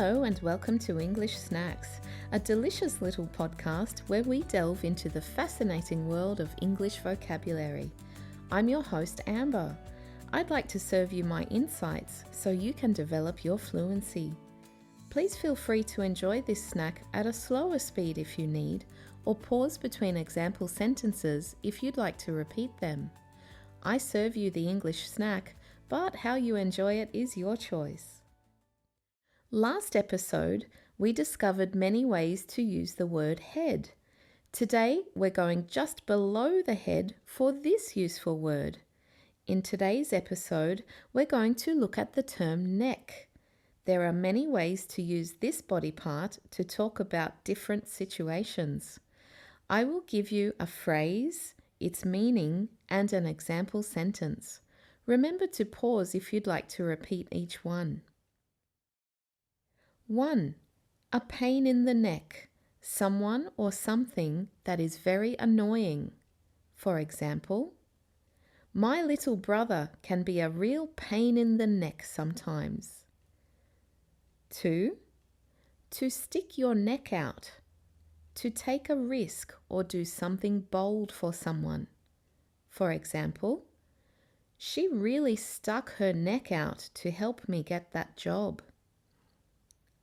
Hello and welcome to English Snacks, a delicious little podcast where we delve into the fascinating world of English vocabulary. I'm your host, Amber. I'd like to serve you my insights so you can develop your fluency. Please feel free to enjoy this snack at a slower speed if you need, or pause between example sentences if you'd like to repeat them. I serve you the English snack, but how you enjoy it is your choice. Last episode, we discovered many ways to use the word head. Today, we're going just below the head for this useful word. In today's episode, we're going to look at the term neck. There are many ways to use this body part to talk about different situations. I will give you a phrase, its meaning, and an example sentence. Remember to pause if you'd like to repeat each one. 1. A pain in the neck, someone or something that is very annoying. For example, my little brother can be a real pain in the neck sometimes. 2. To stick your neck out, to take a risk or do something bold for someone. For example, she really stuck her neck out to help me get that job.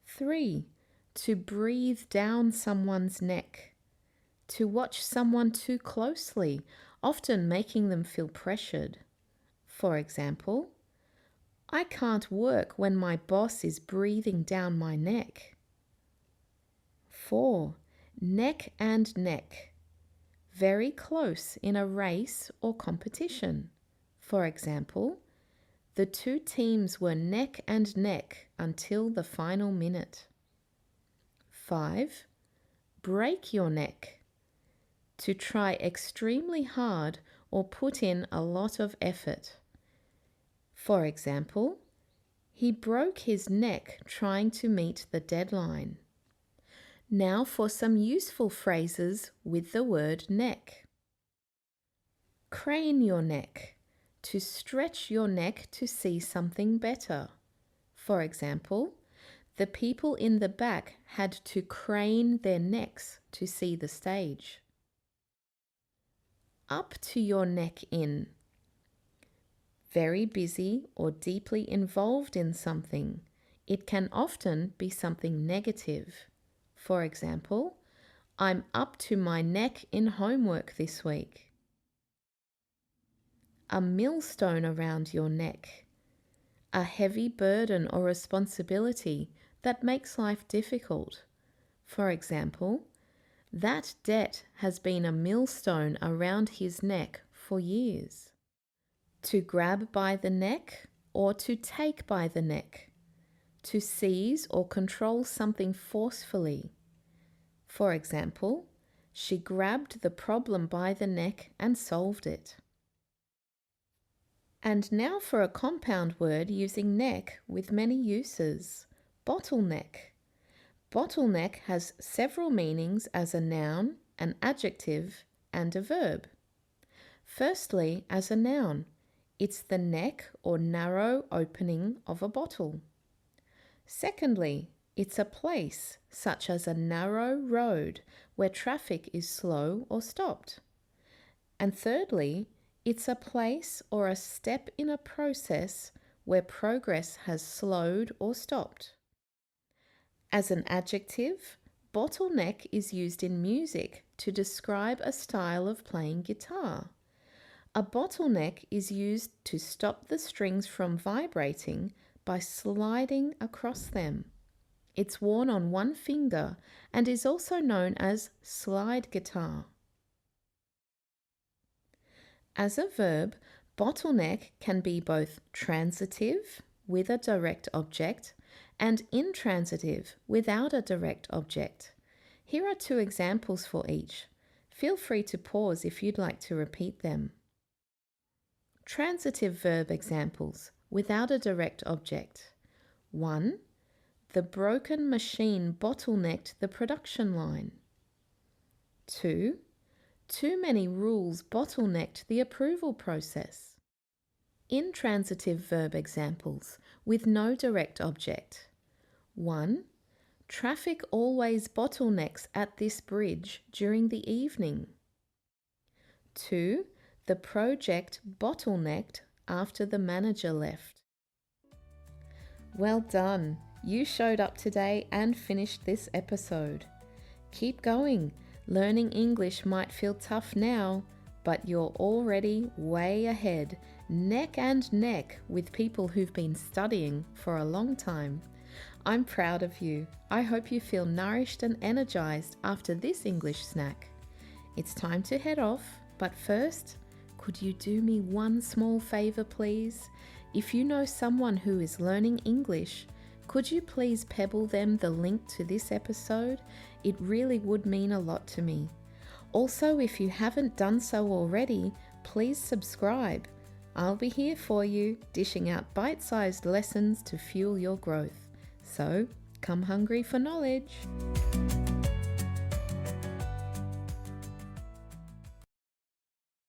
3. To breathe down someone's neck. To watch someone too closely, often making them feel pressured. For example, I can't work when my boss is breathing down my neck. 4. Neck and neck. Very close in a race or competition. For example, the two teams were neck and neck until the final minute. 5. Break your neck. To try extremely hard or put in a lot of effort. For example, he broke his neck trying to meet the deadline. Now for some useful phrases with the word neck. Crane your neck. To stretch your neck to see something better. For example, the people in the back had to crane their necks to see the stage. Up to your neck in. Very busy or deeply involved in something. It can often be something negative. For example, I'm up to my neck in homework this week. A millstone around your neck. A heavy burden or responsibility that makes life difficult. For example, that debt has been a millstone around his neck for years. To grab by the neck or to take by the neck. To seize or control something forcefully. For example, she grabbed the problem by the neck and solved it. And now for a compound word using neck with many uses. Bottleneck. Bottleneck has several meanings as a noun, an adjective, and a verb. Firstly, as a noun, it's the neck or narrow opening of a bottle. Secondly, it's a place, such as a narrow road where traffic is slow or stopped. And thirdly, it's a place or a step in a process where progress has slowed or stopped. As an adjective, bottleneck is used in music to describe a style of playing guitar. A bottleneck is used to stop the strings from vibrating by sliding across them. It's worn on one finger and is also known as slide guitar. As a verb, bottleneck can be both transitive, with a direct object, and intransitive, without a direct object. Here are 2 examples for each. Feel free to pause if you'd like to repeat them. Transitive verb examples, without a direct object. 1. The broken machine bottlenecked the production line. 2. Too many rules bottlenecked the approval process. Intransitive verb examples with no direct object. 1. Traffic always bottlenecks at this bridge during the evening. 2. The project bottlenecked after the manager left. Well done! You showed up today and finished this episode. Keep going. Learning English might feel tough now, but you're already way ahead, neck and neck with people who've been studying for a long time. I'm proud of you. I hope you feel nourished and energized after this English snack. It's time to head off, but first, could you do me one small favor, please? If you know someone who is learning English, could you please pebble them the link to this episode? It really would mean a lot to me. Also, if you haven't done so already, please subscribe. I'll be here for you, dishing out bite-sized lessons to fuel your growth. So, come hungry for knowledge.